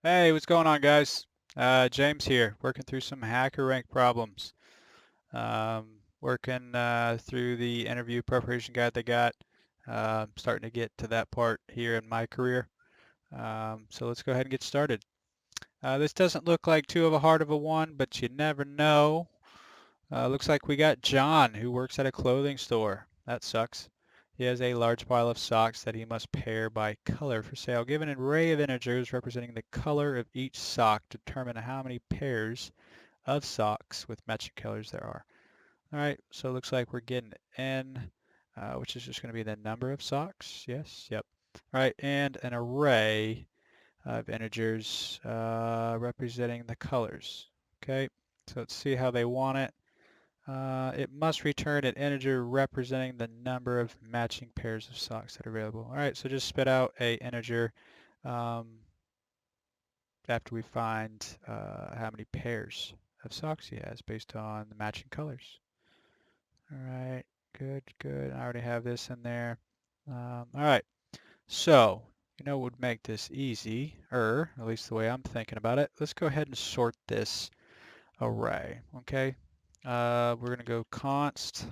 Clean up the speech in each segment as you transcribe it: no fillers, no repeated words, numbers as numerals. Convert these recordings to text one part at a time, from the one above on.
Hey, what's going on, guys? James here, working through some HackerRank problems. Working through the interview preparation guide they got. Starting to get to that part here in my career. So let's go ahead and get started. This doesn't look like too of a hard of a one, but you never know. Looks like we got John, who works at a clothing store. That sucks. He has a large pile of socks that he must pair by color for sale. Give an array of integers representing the color of each sock. Determine how many pairs of socks with matching colors there are. All right, so it looks like we're getting n, which is just going to be the number of socks. Yes, yep. All right, and an array of integers representing the colors. Okay, so let's see how they want it. It must return an integer representing the number of matching pairs of socks that are available. All right, so just spit out a integer um, after we find how many pairs of socks he has based on the matching colors. All right, good, good. I already have this in there. All right, so what would make this easy, or at least the way I'm thinking about it. Let's go ahead and sort this array. Okay, we're gonna go const.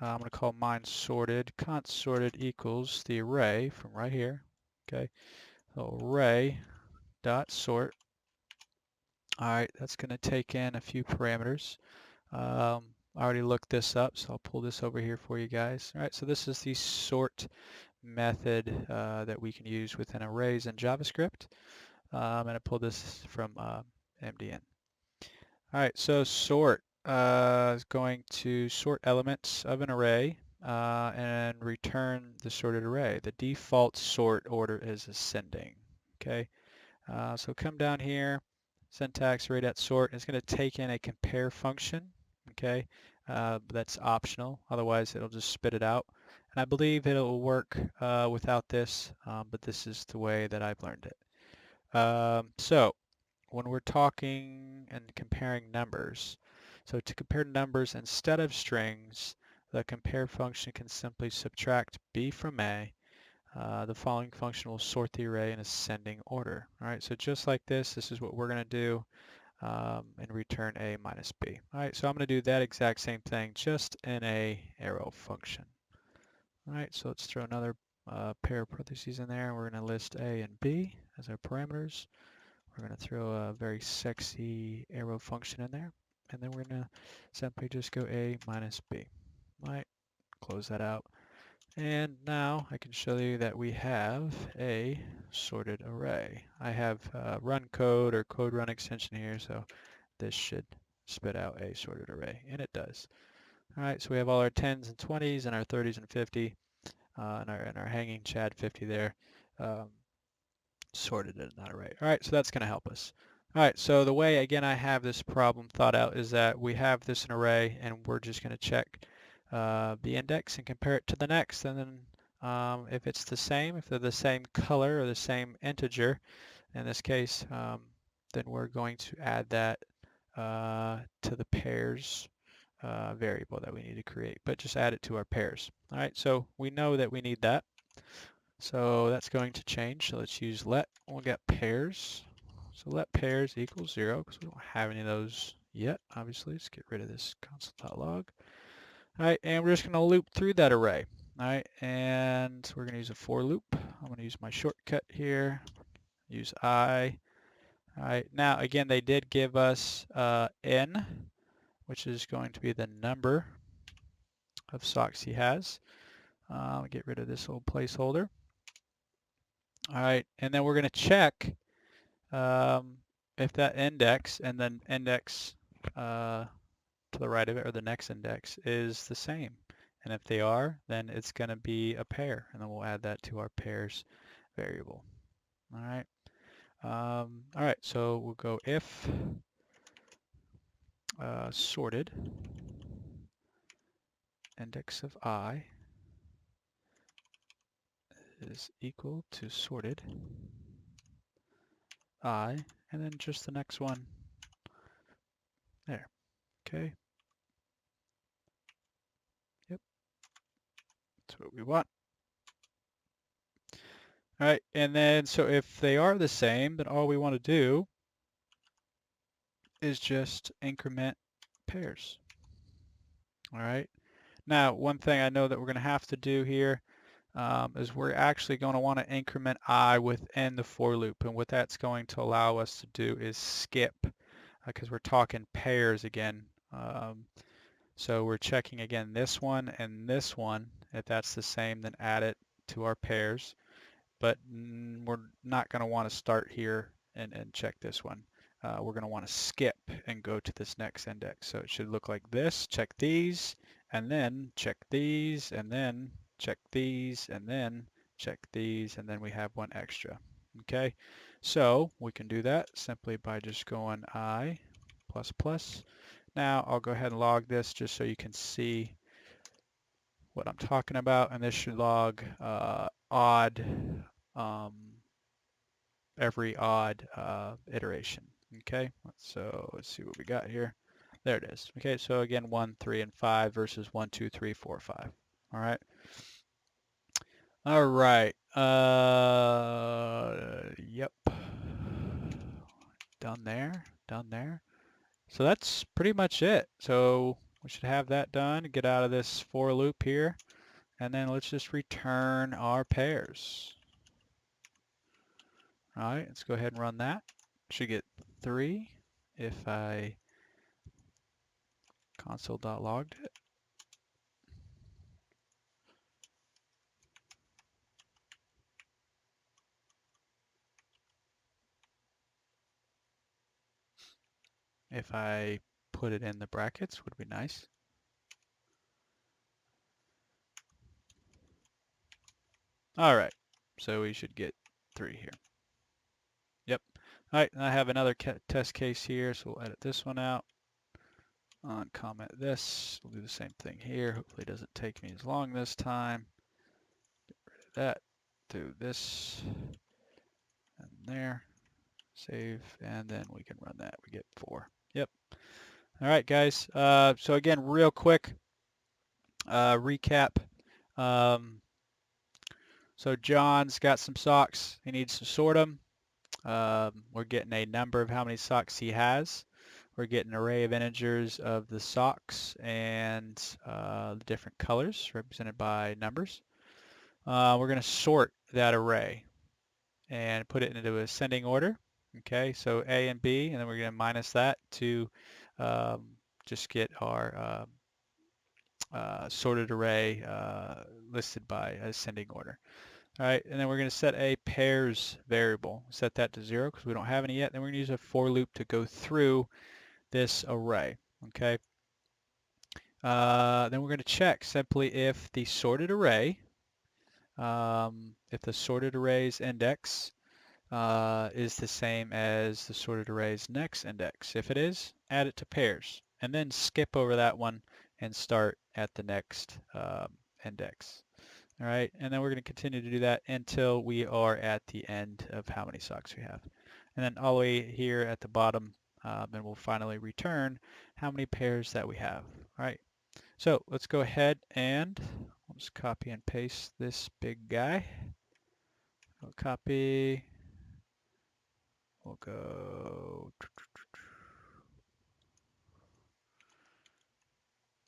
I'm going to call mine sorted. Const sorted equals the array from right here. Okay, so array dot sort. All right, that's going to take in a few parameters. I already looked this up, so I'll pull this over here for you guys. All right, so this is the sort method that we can use within arrays in JavaScript. And I pulled this from MDN. All right, so sort is going to sort elements of an array and return the sorted array. The default sort order is ascending. Okay, so come down here, syntax array.sort. It's going to take in a compare function. Okay, that's optional. Otherwise, it'll just spit it out. And I believe it'll work without this, but this is the way that I've learned it. So when we're talking and comparing numbers. So to compare numbers instead of strings, the compare function can simply subtract b from a. The following function will sort the array in ascending order. All right, so just like this is what we're going to do and return a minus b. All right, so I'm going to do that exact same thing just in a arrow function. All right, so let's throw another pair of parentheses in there. We're going to list a and b as our parameters. We're going to throw a very sexy arrow function in there, and then we're going to simply just go a minus b. All right, close that out. And now I can show you that we have a sorted array. I have run code or code run extension here, so this should spit out a sorted array, and it does. All right, so we have all our 10s and 20s and our 30s and 50, and our hanging Chad 50 there. Sorted in that array. All right, so that's going to help us. All right, so the way, again, I have this problem thought out is that we have this in array, and we're just going to check the index and compare it to the next. And then if it's the same, if they're the same color or the same integer, in this case, then we're going to add that to the pairs variable that we need to create, but just add it to our pairs. All right, so we know that we need that. So that's going to change. So let's use let. We'll get pairs. So let pairs equals 0 because we don't have any of those yet. Obviously, let's get rid of this console.log. All right, and we're just going to loop through that array. All right, and we're going to use a for loop. I'm going to use my shortcut here. Use I. All right, now again, they did give us n, which is going to be the number of socks he has. Get rid of this little placeholder. All right, and then we're going to check if that index and then index to the right of it or the next index is the same. And if they are, then it's going to be a pair, and then we'll add that to our pairs variable. All right. All right, so we'll go if sorted index of I is equal to sorted I, and then just the next one there. Okay. Yep, that's what we want. All right, and then so if they are the same, then all we want to do is just increment pairs. All right. Now, one thing I know that we're going to have to do here is we're actually going to want to increment I within the for loop. And what that's going to allow us to do is skip because we're talking pairs again. So we're checking again this one and this one. If that's the same, then add it to our pairs. But we're not going to want to start here and check this one. We're going to want to skip and go to this next index. So it should look like this. Check these, and then check these, and then check these, and then check these, and then we have one extra. Okay, so we can do that simply by just going I plus plus. Now I'll go ahead and log this just so you can see what I'm talking about, and this should log odd every odd iteration. Okay, so let's see what we got here. There it is. Okay, so again, 1, 3, and 5 versus 1, 2, 3, 4, 5. All right. All right. Yep. Done there. Done there. So that's pretty much it. So we should have that done. Get out of this for loop here. And then let's just return our pairs. All right, let's go ahead and run that. Should get 3 if I console.logged it. If I put it in the brackets, would be nice. All right, so we should get 3 here. Yep. All right, I have another test case here, so we'll edit this one out. Uncomment this. We'll do the same thing here. Hopefully it doesn't take me as long this time. Get rid of that. Do this and there. Save, and then we can run that. We get 4. Yep. All right, guys. So again, real quick recap. So John's got some socks. He needs to sort them. We're getting a number of how many socks he has. We're getting an array of integers of the socks and the different colors represented by numbers. We're going to sort that array and put it into ascending order. Okay, so A and B, and then we're going to minus that to just get our sorted array listed by ascending order. All right, and then we're going to set a pairs variable. Set that to 0 because we don't have any yet. Then we're going to use a for loop to go through this array. Okay. Then we're going to check simply if the sorted array, if the sorted array's index is the same as the sorted array's next index. If it is, add it to pairs, and then skip over that one and start at the next index. All right, and then we're going to continue to do that until we are at the end of how many socks we have. And then all the way here at the bottom, then we'll finally return how many pairs that we have. All right, so let's go ahead and we'll just copy and paste this big guy. We'll copy, we'll go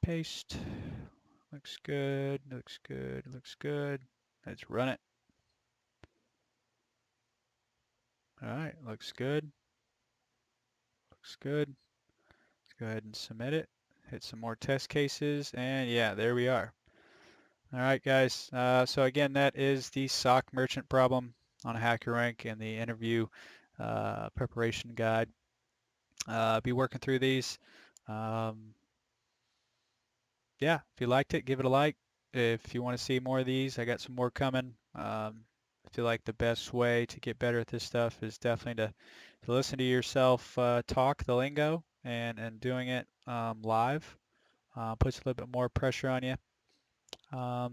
paste. Looks good, looks good, looks good. Let's run it. All right, looks good. Looks good. Let's go ahead and submit it. Hit some more test cases, and yeah, there we are. All right, guys. So again, that is the sock merchant problem on HackerRank and the interview preparation guide. Be working through these. Yeah, if you liked it, give it a like. If you want to see more of these, I got some more coming. I feel like the best way to get better at this stuff is definitely to listen to yourself talk the lingo and doing it live. Puts a little bit more pressure on you.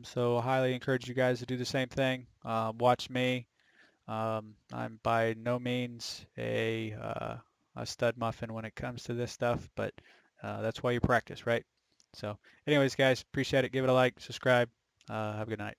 So I highly encourage you guys to do the same thing. Watch me. I'm by no means a stud muffin when it comes to this stuff, but that's why you practice, right? So anyways, guys, appreciate it. Give it a like, subscribe. Have a good night.